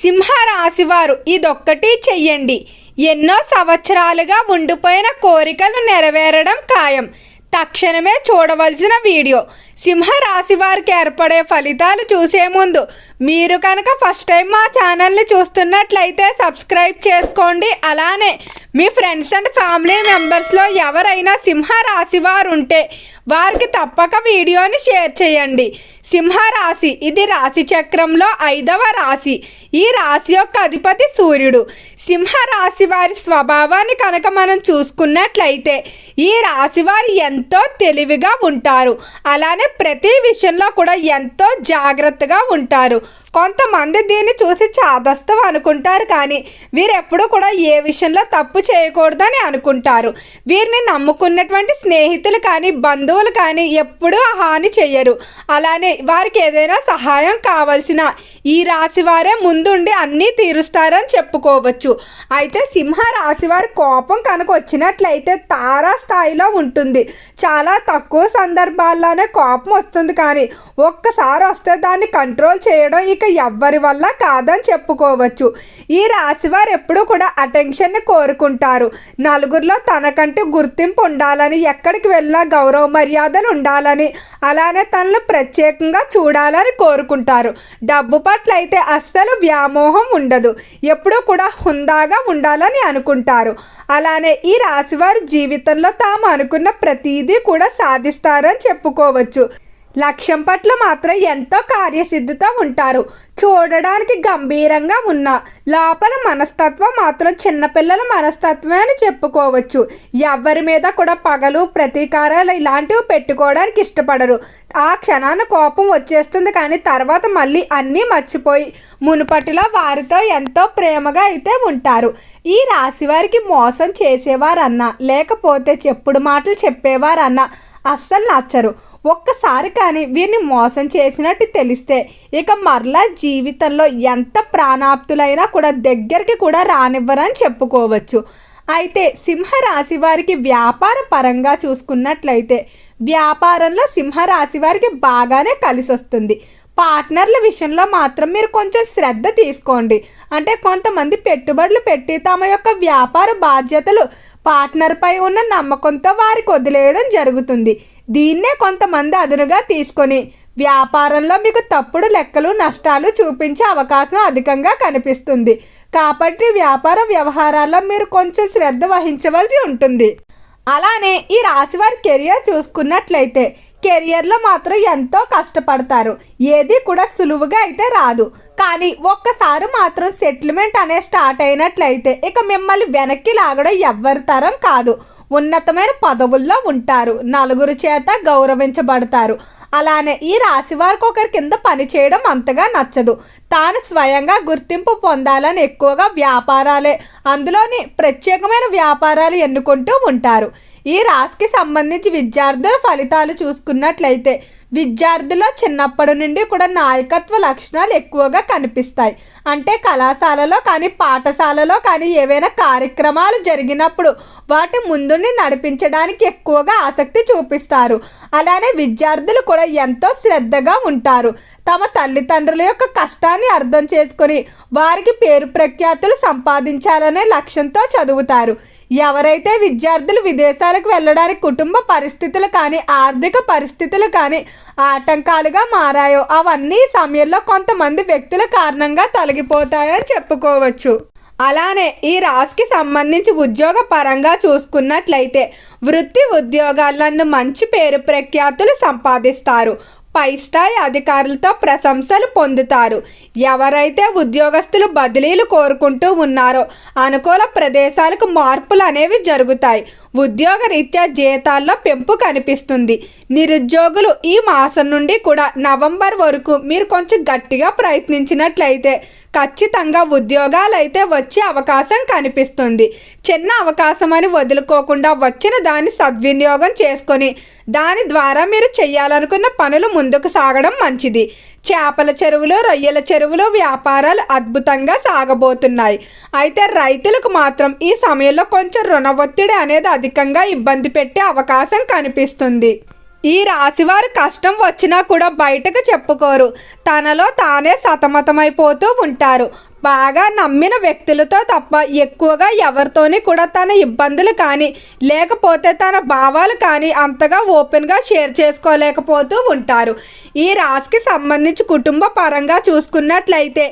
సింహరాశివారు ఇదొక్కటి చెయ్యండి, ఎన్నో సంవత్సరాలుగా ఉండిపోయిన కోరికలు నెరవేరడం ఖాయం. తక్షణమే చూడవలసిన వీడియో. సింహరాశి వారికి ఏర్పడే ఫలితాలు చూసే ముందు మీరు కనుక ఫస్ట్ టైం మా ఛానల్ని చూస్తున్నట్లయితే సబ్స్క్రైబ్ చేసుకోండి. అలానే మీ ఫ్రెండ్స్ అండ్ ఫ్యామిలీ మెంబర్స్లో ఎవరైనా సింహరాశి వారు ఉంటే వారికి తప్పక వీడియోని షేర్ చేయండి. సింహరాశి ఇది రాశి చక్రంలో 5వ రాశి. ఈ రాశి యొక్క అధిపతి సూర్యుడు. సింహరాశి వారి స్వభావాన్ని కనుక మనం చూసుకున్నట్లయితే ఈ రాశి వారు ఎంతో తెలివిగా ఉంటారు. అలానే ప్రతి విషయంలో కూడా ఎంతో జాగ్రత్తగా ఉంటారు. కొంతమంది దీన్ని చూసి చాదస్తం అనుకుంటారు, కానీ వీరెప్పుడు కూడా ఏ విషయంలో తప్పు చేయకూడదని అనుకుంటారు. వీరిని నమ్ముకున్నటువంటి స్నేహితులు కానీ బంధువులు కానీ ఎప్పుడూ హాని చెయ్యరు. అలానే వారికి ఏదైనా సహాయం కావాల్సిన ఈ రాశి వారే ముందుండి అన్నీ తీరుస్తారని చెప్పుకోవచ్చు. అయితే సింహరాశి వారి కోపం కనుక వచ్చినట్లయితే తారా స్థాయిలో ఉంటుంది. చాలా తక్కువ సందర్భాల్లోనే కోపం వస్తుంది, కానీ ఒక్కసారి వస్తే దాన్ని కంట్రోల్ చేయడం ఇక ఎవ్వరి వల్ల కాదని చెప్పుకోవచ్చు. ఈ రాశి వారు ఎప్పుడూ కూడా అటెన్షన్ని కోరుకుంటారు. నలుగురిలో తనకంటూ గుర్తింపు ఉండాలని, ఎక్కడికి వెళ్ళినా గౌరవ మర్యాదలు ఉండాలని, అలానే తనను ప్రత్యేకంగా చూడాలని కోరుకుంటారు. డబ్బు పట్ల అయితే అస్సలు వ్యామోహం ఉండదు. ఎప్పుడూ కూడా హుందాగా ఉండాలని అనుకుంటారు. అలానే ఈ రాశివారి జీవితంలో తాము అనుకున్న ప్రతిదీ కూడా సాధిస్తారని చెప్పుకోవచ్చు. లక్ష్యం పట్ల మాత్రం ఎంతో కార్యసిద్ధితో ఉంటారు. చూడడానికి గంభీరంగా ఉన్న లోపల మనస్తత్వం మాత్రం చిన్నపిల్లల మనస్తత్వమే అని చెప్పుకోవచ్చు. ఎవరి మీద కూడా పగలు ప్రతీకారాలు ఇలాంటివి పెట్టుకోవడానికి ఇష్టపడరు. ఆ క్షణాన కోపం వచ్చేస్తుంది, కానీ తర్వాత మళ్ళీ అన్నీ మర్చిపోయి మునుపటిలో వారితో ఎంతో ప్రేమగా అయితే ఉంటారు. ఈ రాశి వారికి మోసం చేసేవారన్నా లేకపోతే చెప్పుడు మాటలు చెప్పేవారన్నా అస్సలు నచ్చరు. ఒక్కసారి కానీ వీరిని మోసం చేసినట్టు తెలిస్తే ఇక మరలా జీవితంలో ఎంత ప్రాణాప్తులైనా కూడా దగ్గరికి కూడా రానివ్వరని చెప్పుకోవచ్చు. అయితే సింహరాశి వారికి వ్యాపార పరంగా చూసుకున్నట్లయితే వ్యాపారంలో సింహరాశి వారికి బాగానే కలిసి వస్తుంది. పార్ట్నర్ల విషయంలో మాత్రం మీరు కొంచెం శ్రద్ధ తీసుకోండి. అంటే కొంతమంది పెట్టుబడులు పెట్టి తమ యొక్క వ్యాపార బాధ్యతలు పార్ట్నర్పై ఉన్న నమ్మకంతో వారికి వదిలేయడం జరుగుతుంది. దీన్నే కొంతమంది అదునుగా తీసుకొని వ్యాపారంలో మీకు తప్పుడు లెక్కలు నష్టాలు చూపించే అవకాశం అధికంగా కనిపిస్తుంది. కాబట్టి వ్యాపార వ్యవహారాల్లో మీరు కొంచెం శ్రద్ధ వహించవలసి ఉంటుంది. అలానే ఈ రాశి వారి కెరియర్ చూసుకున్నట్లయితే కెరియర్లో మాత్రం ఎంతో కష్టపడతారు. ఏది కూడా సులువుగా అయితే రాదు, కానీ ఒక్కసారి మాత్రం సెటిల్మెంట్ అనే స్టార్ట్ అయినట్లయితే ఇక మిమ్మల్ని వెనక్కి లాగడం ఎవ్వరి తరం కాదు. ఉన్నతమైన పదవుల్లో ఉంటారు. నలుగురు చేత గౌరవించబడతారు. అలానే ఈ రాశి వారికి ఒకరి కింద పనిచేయడం అంతగా నచ్చదు. తాను స్వయంగా గుర్తింపు పొందాలని ఎక్కువగా వ్యాపారాలే, అందులోని ప్రత్యేకమైన వ్యాపారాలు ఎన్నుకుంటూ ఉంటారు. ఈ రాశికి సంబంధించి విద్యార్థుల ఫలితాలు చూసుకున్నట్లయితే విద్యార్థుల్లో చిన్నప్పటి నుండి కూడా నాయకత్వ లక్షణాలు ఎక్కువగా కనిపిస్తాయి. అంటే కళాశాలలో కానీ పాఠశాలలో కానీ ఏవైనా కార్యక్రమాలు జరిగినప్పుడు వాటి ముందుని నడిపించడానికి ఎక్కువగా ఆసక్తి చూపిస్తారు. అలానే విద్యార్థులు కూడా ఎంతో శ్రద్ధగా ఉంటారు. తమ తల్లిదండ్రుల యొక్క కష్టాన్ని అర్థం చేసుకొని వారికి పేరు ప్రఖ్యాతులు సంపాదించాలనే లక్ష్యంతో చదువుతారు. ఎవరైతే విద్యార్థులు విదేశాలకు వెళ్ళడానికి కుటుంబ పరిస్థితులు కానీ ఆర్థిక పరిస్థితులు కానీ ఆటంకాలుగా మారాయో అవన్నీ సమయంలో కొంతమంది వ్యక్తుల కారణంగా తొలగిపోతాయని చెప్పుకోవచ్చు. అలానే ఈ రాశికి సంబంధించి ఉద్యోగ పరంగా చూసుకున్నట్లయితే వృత్తి ఉద్యోగాలను మంచి పేరు ప్రఖ్యాతులు సంపాదిస్తారు. పై స్థాయి అధికారులతో ప్రశంసలు పొందుతారు. ఎవరైతే ఉద్యోగస్తులు బదిలీలు కోరుకుంటూ ఉన్నారో అనుకూల ప్రదేశాలకు మార్పులు అనేవి జరుగుతాయి. ఉద్యోగ రీత్యా జీతాల్లో పెంపు కనిపిస్తుంది. నిరుద్యోగులు ఈ మాసం నుండి కూడా నవంబర్ వరకు మీరు కొంచెం గట్టిగా ప్రయత్నించినట్లయితే ఖచ్చితంగా ఉద్యోగాలు అయితే వచ్చే అవకాశం కనిపిస్తుంది. చిన్న అవకాశం అని వదులుకోకుండా వచ్చిన దాన్ని సద్వినియోగం చేసుకొని దాని ద్వారా మీరు చేయాలనుకున్న పనులు ముందుకు సాగడం మంచిది. చేపల చెరువులు రొయ్యల చెరువులు వ్యాపారాలు అద్భుతంగా సాగబోతున్నాయి. అయితే రైతులకు మాత్రం ఈ సమయంలో కొంచెం రుణ ఒత్తిడి అనేది అధికంగా ఇబ్బంది పెట్టే అవకాశం కనిపిస్తుంది. ఈ రాశివారు కష్టం వచ్చినా కూడా బయటకు చెప్పుకోరు. తనలో తానే సతమతమైపోతూ ఉంటారు. బాగా నమ్మిన వ్యక్తులతో తప్ప ఎక్కువగా ఎవరితోని కూడా తన ఇబ్బందులు కానీ లేకపోతే తన భావాలు కానీ అంతగా ఓపెన్గా షేర్ చేసుకోలేకపోతూ ఉంటారు. ఈ రాశికి సంబంధించి కుటుంబ పరంగా చూసుకున్నట్లయితే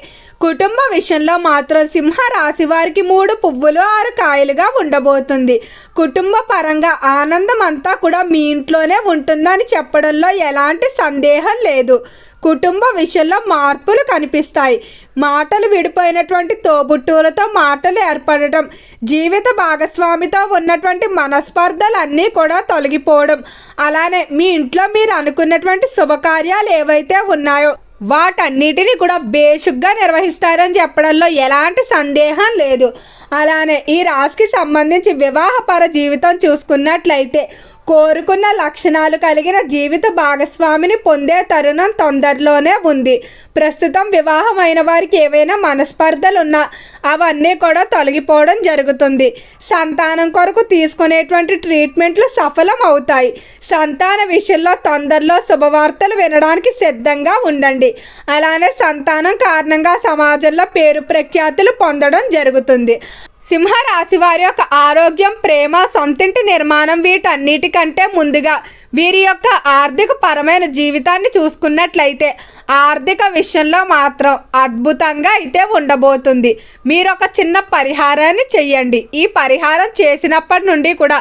కుటుంబ విషయంలో మాత్రం సింహ రాశి వారికి 3 పువ్వులు 6 కాయలుగా ఉండబోతుంది. కుటుంబ పరంగా ఆనందం అంతా కూడా మీ ఇంట్లోనే ఉంటుందని చెప్పడంలో ఎలాంటి సందేహం లేదు. కుటుంబ విషయంలో మార్పులు కనిపిస్తాయి. మాటలు విడిపోయినటువంటి తోబుట్టువులతో మాటలు ఏర్పడటం, జీవిత భాగస్వామితో ఉన్నటువంటి మనస్పర్ధలన్నీ కూడా తొలగిపోవడం, అలానే మీ ఇంట్లో మీరు అనుకున్నటువంటి శుభకార్యాలు ఏవైతే ఉన్నాయో వాటన్నిటిని కూడా బేషుగ్గా నిర్వహిస్తారని చెప్పడంలో ఎలాంటి సందేహం లేదు. అలానే ఈ రాశికి సంబంధించి వివాహపర జీవితం చూసుకున్నట్లయితే కోరుకున్న లక్షణాలు కలిగిన జీవిత భాగస్వామిని పొందే తరుణం తొందరలోనే ఉంది. ప్రస్తుతం వివాహమైన వారికి ఏవైనా మనస్పర్ధలున్నా అవన్నీ కూడా తొలగిపోవడం జరుగుతుంది. సంతానం కొరకు తీసుకునేటువంటి ట్రీట్మెంట్లు సఫలం అవుతాయి. సంతాన విషయంలో తొందరలో శుభవార్తలు వినడానికి సిద్ధంగా ఉండండి. అలానే సంతానం కారణంగా సమాజంలో పేరు ప్రఖ్యాతులు పొందడం జరుగుతుంది. సింహరాశి వారి యొక్క ఆరోగ్యం, ప్రేమ, సొంతింటి నిర్మాణం వీటన్నిటికంటే ముందుగా వీరి యొక్క ఆర్థిక పరమైన జీవితాన్ని చూసుకున్నట్లయితే ఆర్థిక విషయంలో మాత్రం అద్భుతంగా అయితే ఉండబోతుంది. మీరు ఒక చిన్న పరిహారాన్ని చెయ్యండి. ఈ పరిహారం చేసినప్పటి నుండి కూడా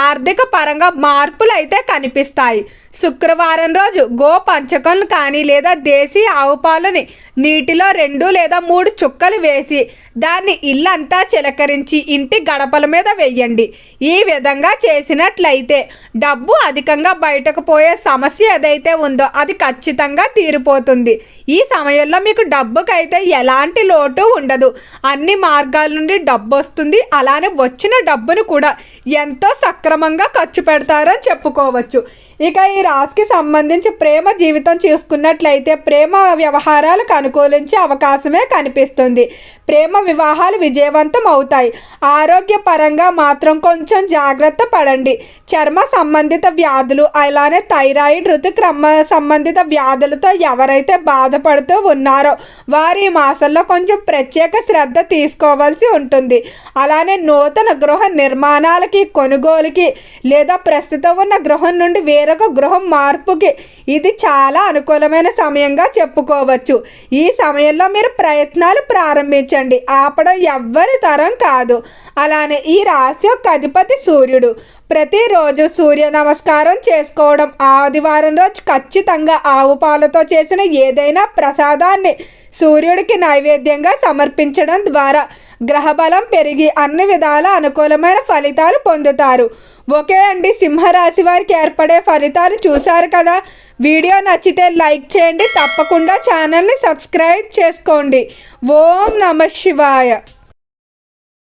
ఆర్థిక పరంగా మార్పులు అయితే కనిపిస్తాయి. శుక్రవారం రోజు గో పంచకం కానీ లేదా దేశీ ఆవు పాలని నీటిలో 2 లేదా 3 చుక్కలు వేసి దాన్ని ఇల్లంతా చిలకరించి ఇంటి గడపల మీద వెయ్యండి. ఈ విధంగా చేసినట్లయితే డబ్బు అధికంగా బయటకు పోయే సమస్య ఏదైతే ఉందో అది ఖచ్చితంగా తీరిపోతుంది. ఈ సమయంలో మీకు డబ్బుకైతే ఎలాంటి లోటు ఉండదు. అన్ని మార్గాల నుండి డబ్బు వస్తుంది. అలానే వచ్చిన డబ్బును కూడా ఎంతో సక్రమంగా ఖర్చు పెడతారని చెప్పుకోవచ్చు. ఇక ఈ రాశికి సంబంధించి ప్రేమ జీవితం చూసుకున్నట్లయితే ప్రేమ వ్యవహారాలకు అనుకూలించే అవకాశమే కనిపిస్తుంది. ప్రేమ వివాహాలు విజయవంతం అవుతాయి. ఆరోగ్యపరంగా మాత్రం కొంచెం జాగ్రత్త పడండి. చర్మ సంబంధిత వ్యాధులు, అలానే థైరాయిడ్, ఋతుక్రమ సంబంధిత వ్యాధులతో ఎవరైతే బాధపడుతూ ఉన్నారో వారి మాసంలో కొంచెం ప్రత్యేక శ్రద్ధ తీసుకోవాల్సి ఉంటుంది. అలానే నూతన గృహ నిర్మాణాలకి, కొనుగోలుకి లేదా ప్రస్తుతం ఉన్న గృహం నుండి వేరొక గృహం మార్పుకి ఇది చాలా అనుకూలమైన సమయంగా చెప్పుకోవచ్చు. ఈ సమయంలో మీరు ప్రయత్నాలు ప్రారంభించండి. ఆపడం ఎవ్వరి తరం కాదు. అలానే ఈ రాశి యొక్క అధిపతి సూర్యుడు. ప్రతిరోజు సూర్య నమస్కారం చేసుకోవడం, ఆదివారం రోజు ఖచ్చితంగా ఆవు పాలతో చేసిన ఏదైనా ప్రసాదాన్ని సూర్యుడికి నైవేద్యంగా సమర్పించడం ద్వారా గ్రహబలం పెరిగి అన్ని విధాల అనుకూలమైన ఫలితాలు పొందుతారు. ఓకే అండి, సింహరాశి వారికి ఏర్పడే ఫలితాలు చూశారు కదా. వీడియో నచ్చితే లైక్ చేయండి. తప్పకుండా ఛానల్ని సబ్స్క్రైబ్ చేసుకోండి. ఓం నమః శివాయ.